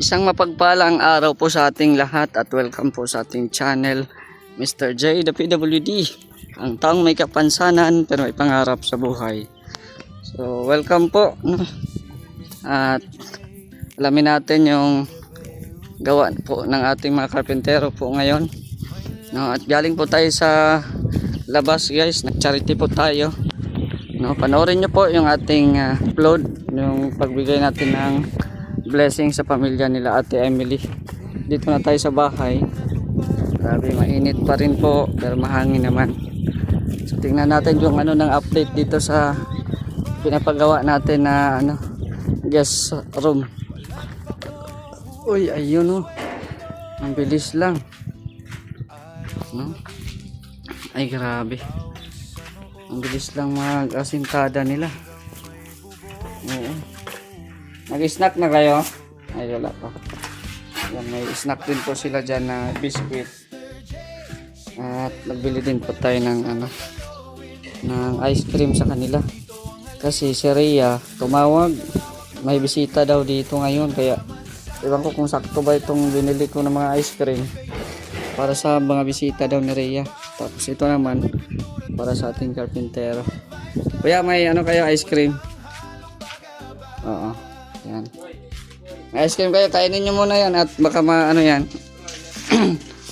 Isang mapagpalang araw po sa ating lahat at welcome po sa ating channel, Mr. J, the PWD. Ang taong may kapansanan pero may pangarap sa buhay. So, welcome po. At alamin natin yung gawa po ng ating mga karpentero po ngayon. No, at galing po tayo sa labas guys, nag-charity po tayo. No, panoorin nyo po yung ating upload, yung pagbigay natin ng blessing sa pamilya nila Ate Emily. Dito na tayo sa bahay. Grabe, mainit pa rin po pero mahangin naman. So tingnan natin yung ano ng update dito sa pinapagawa natin na guest room. Uy, ayun oh. Ang bilis lang. No? Ay grabe. Ang bilis lang mag-asintada nila. Oo. Nag-snack na kayo? Ay wala pa. Yan, may snack din po sila dyan na biscuit. At nagbili din po tayo ng ng ice cream sa kanila. Kasi si Rhea tumawag. May bisita daw dito ngayon. Kaya ewan ko kung sakto ba itong binili ko ng mga ice cream. Para sa mga bisita daw ni Rhea. Tapos ito naman para sa ating karpintero. Kuya, may kayo ice cream? Oo. Yan. May ice cream kayo, kainin nyo muna yan at baka yan.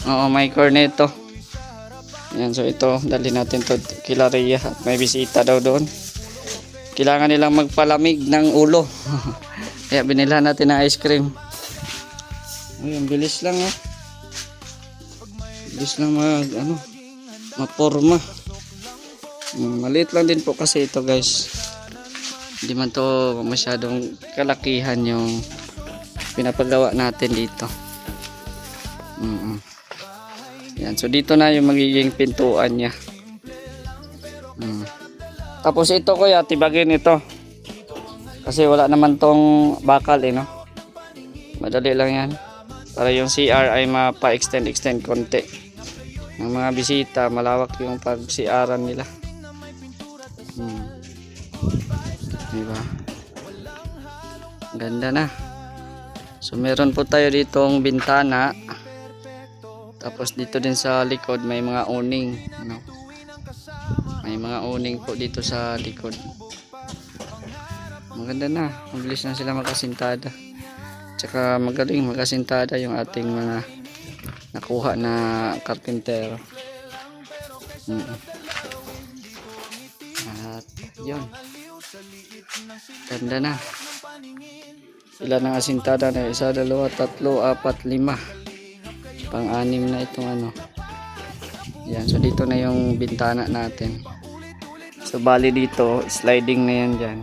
Oo, may corneto. Yan, so ito, dali natin to kila Rhea at may bisita daw doon. Kailangan nilang magpalamig ng ulo. Kaya binila natin ng ice cream. Ayun, bilis lang oh. Bilis lang maporma. Maliit lang din po kasi ito guys. Hindi man to masyadong kalakihan yung pinapagawa natin dito. Yan, so dito na yung magiging pintuan niya. Tapos ito kuya, tibagin ito. Kasi wala naman tong bakal no. Madali lang yan. Para yung CR ay mapa-extend konti. Ng mga bisita, malawak yung pag-CR-an nila. Diba? Ganda na. So meron po tayo ditong bintana. Tapos dito din sa likod may mga awning, May mga awning po dito sa likod. Maganda na. Mabilis na sila makasintada. Tsaka magaling makasintada yung ating mga nakuha na karpintero. At yun. Ganda na. Ilan ang asintada na? 1, 2, 3, 4, 5. Pang-anim na itong Yan. So dito na yung bintana natin. So bali dito, sliding na yan dyan.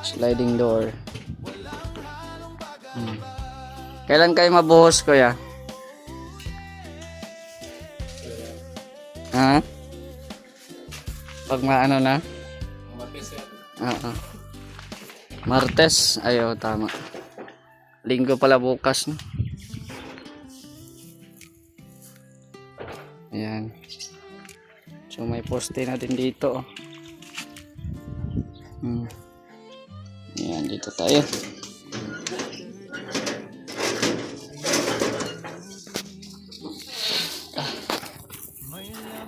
Sliding door. Kailan kayo mabuhos kuya? Ha? Pag maano na? Martes. Ayo, tama. Linggo pala bukas, no? Ayan. So may poste na din dito. Ayan, dito tayo.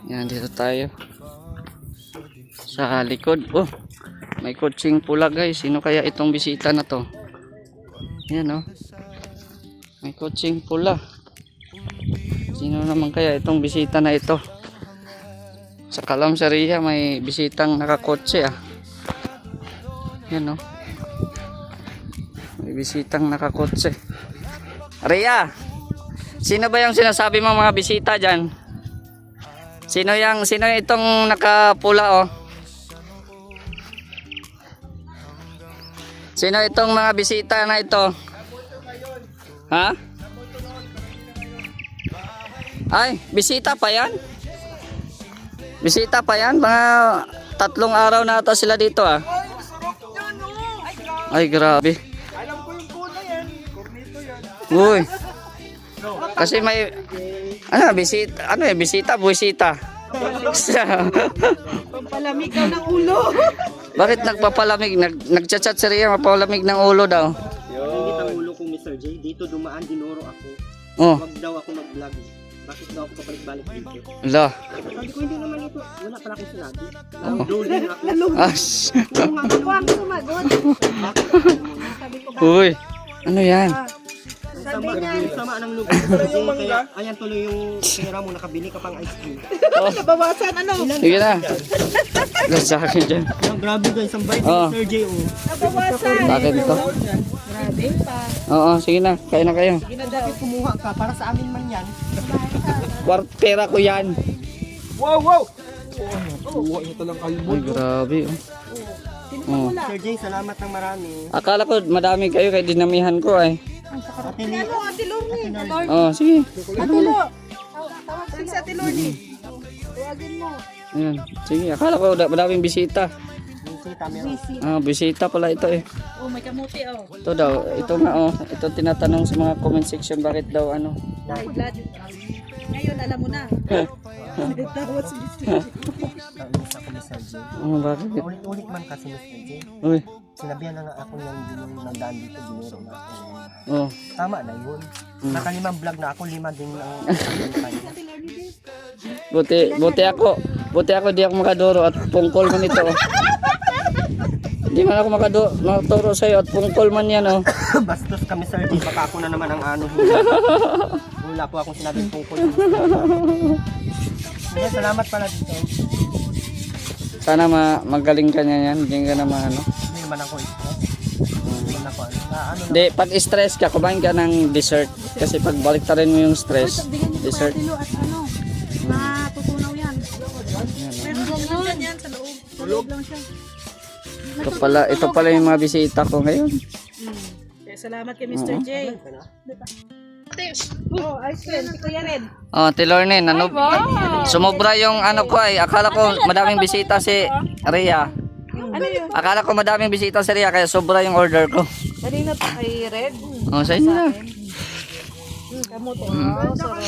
Ayan, dito tayo. Sa likod. Oh, may kutsing pula guys. Sino kaya itong bisita na to? Ayan may kutsing pula. Sino naman kaya itong bisita na ito? Sa Kalam sa Rhea may bisitang nakakotse Ayan may bisitang nakakotse. Rhea, sino ba yung sinasabi mo mga bisita dyan? Sino itong nakapula Sino itong mga bisita na ito? Ha? Ay, bisita pa yan? Bisita pa yan? Mga 3 araw na ata sila dito Ay, grabe. Alam ko yung kuna yan. Cornito yan. Uy. Kasi may bisita, buwisita. Pampalamig daw ng ulo. Bakit nagpapalamig? Nagchat-chat si Rhea, mapalamig ng ulo daw. Hindi ang ulo ko, Mr. Sir J, dito dumaan, dinuro ako. Oh, Wag daw ako mag-vlog. Bakit daw ako papalik-balik dito? ala. Sabi ko, hindi naman ito. Wala pala akong sinabi. Oh. Loading ako. As. Oo nga, Ako ang sumagot. bakit ako muna? Sabi ko ba? Uy. Ano yan? Ang Sabi sama, niya. ang sama ng loob ko, Sir J. Kaya, ayan tuloy yung pera mo, nakabili ka pang ice cream. Nabawasan ano? Sige na. Gas sa akin dyan. Ang grabe guys, ang bait Oh. ni Sir J. Oh. Nabawasan. Bakit ito? Grabe pa. Oo, sige na. Kain na kayo. Bakit kumuha ka? Para sa amin man yan. Pera ko yan. Wow, wow. Oo, ito lang kayo. Ay, grabe. Oh. Oh. Sir J, salamat ng marami. Akala ko madami kayo kaya dinamihan ko ay. Ate Lee, Ano, Ate Lorne? Oh, sige. Ate Lo. Tawag si Ate Lorne. Tuwagin mo. Ayan. Sige, akala ko madaming bisita. bisita meron. Ah, bisita pala ito eh. Oh, may kamuti oh. Ito daw, ito nga oh. Ito tinatanong sa mga comment section bakit daw ano. High blood. Ngayon, alam mo na. Tawad si Mr. J. Nainis ako ni Sir J. Oh, bakit? Ulit-ulit man kasi Mr. J. Uy. Sinabihan na nga ako yung nandaan dito, dinero na ako. Oh. Tama na yun. Nakalimang vlog na ako, 5 din ang kanya. Buti ako di ako makaduro at pungkol man ito. Oh. Di man ako makaturo sa'yo at pungkol man yan oh. Bastos kami Sir J, baka ako na naman ang ano. Wala po akong sinabing tungkol. Kaya salamat pala dito. Sana magaling ka niya yan. Hindi ka naman ano. Hindi naman ako stress. Hindi naman ako ano. Ano na. Hindi, pag stress ka, kumain ka ng dessert. Kasi pag baliktarin mo yung stress, dessert. At ano, matutunaw yan. Meron yan sa loob. Sa loob lang siya. Ito pala yung mga bisita ko ngayon. Kaya salamat kay Mr. J. Oh, ice cream. Si Kuya Red. Oh, Tilornen, ano? Sumobra yung ano ko ay. Akala ko madaming bisita si Rhea. Ano yun? Akala ko madaming bisita si Rhea kaya sobra yung order ko. Kanina pa kay Red. Oh, sa inyo na. Kamote. Oh, sarap.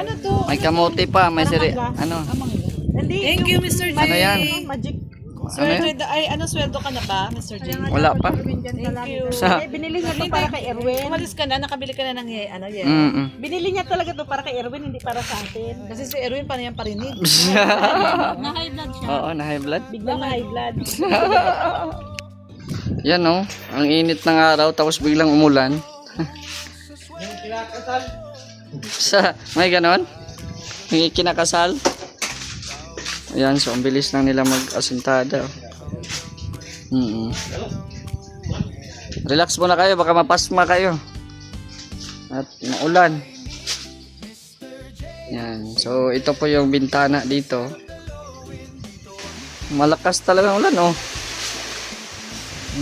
Ano to? May kamote pa, may ano? Thank you, Mr. J. Ano yan? Magic. Ano yan? Sweldo ka na ba, Mr. J? Wala pa. Thank you. Sa Binili niya to para kay Erwin. Umalis ka na, nakabili ka na ng Binili niya talaga to para kay Erwin, hindi para sa atin. Kasi si Erwin pa niyang parinig. Na-high blood siya. Oo, na high blood. Biglang na-high blood. Yan oh, ang init ng araw tapos biglang umulan. May ganon? May kinakasal? Ayan, so ang bilis lang nila mag-asintada. Relax muna kayo, baka mapasma kayo. At maulan. Yan, so ito po yung bintana dito. Malakas talaga ang ulan oh.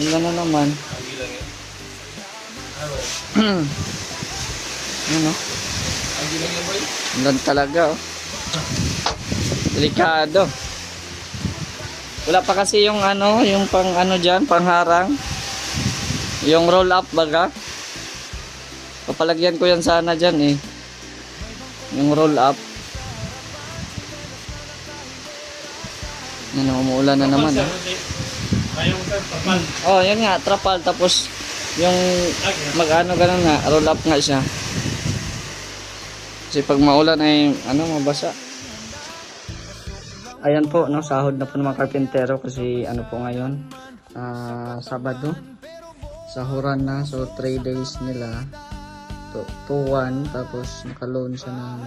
Ulan na naman. Ano? Ulan talaga oh. Delikado. Wala pa kasi yung ano, yung pang ano diyan, pangharang. Yung roll up baga. Papalagyan ko yan sana diyan eh. Yung roll up. Ano, umuulan na naman. Oh, yan nga, trapal tapos yung mag-ano ganun nga, roll up nga siya. Kasi pag maulan ay ano, mabasa. Ayan po, no, sahod na po ng mga karpintero kasi ano po ngayon, Sabado. Sahuran na, so 3 days nila. 2-1, tapos naka-loan siya ng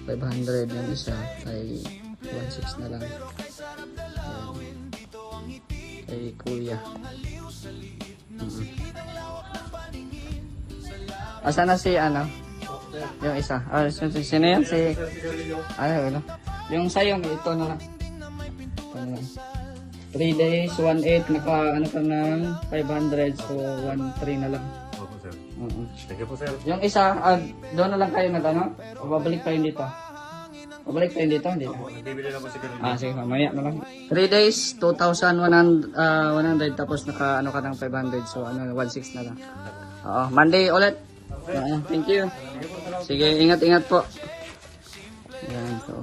500 yung isa, ay 1.6 na lang. Ayan. Kay Kuya. Asa na si ano? Yung isa. Sino yan? Si... ano? Yung sayo, ito na lang. Ito na lang. 3 days, 1.8, naka ano ka ng 500, so 1.3 na lang. Opo, sir. Thank you po, sir. Yung isa, doon na lang kayo nag-ano? O babalik kayo dito? Babalik kayo dito? Hindi na. Nagbibili na po si Ganun. Sige, mamaya na lang. 3 days, 2,100 tapos naka ano ka ng 500, so ano, 1.6 na lang. Oo, Monday ulit. Thank you. Sige, ingat-ingat po. Yan, so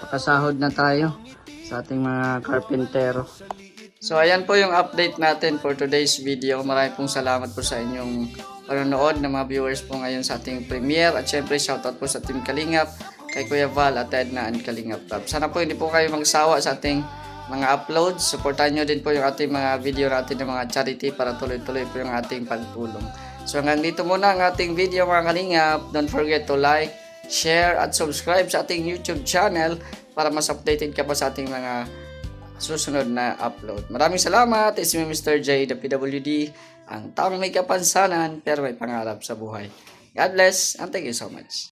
pakasahod na tayo sa ating mga karpintero. So ayan po yung update natin for today's video. Maraming pong salamat po sa inyong panonood ng mga viewers po ngayon sa ating premiere. At syempre shoutout po sa Team Kalingap, kay Kuya Val at Edna and Kalingap Tab. Sana po hindi po kayo magsawa sa ating mga uploads. Supportan nyo din po yung ating mga video natin ng mga charity para tuloy-tuloy po yung ating pagtulong. So hanggang dito muna ang ating video mga Kalingap. Don't forget to like, share at subscribe sa ating YouTube channel para mas updated ka pa sa ating mga susunod na upload. Maraming salamat. It's me, Mr. J, the PWD, ang taong may kapansanan pero may pangarap sa buhay. God bless and thank you so much.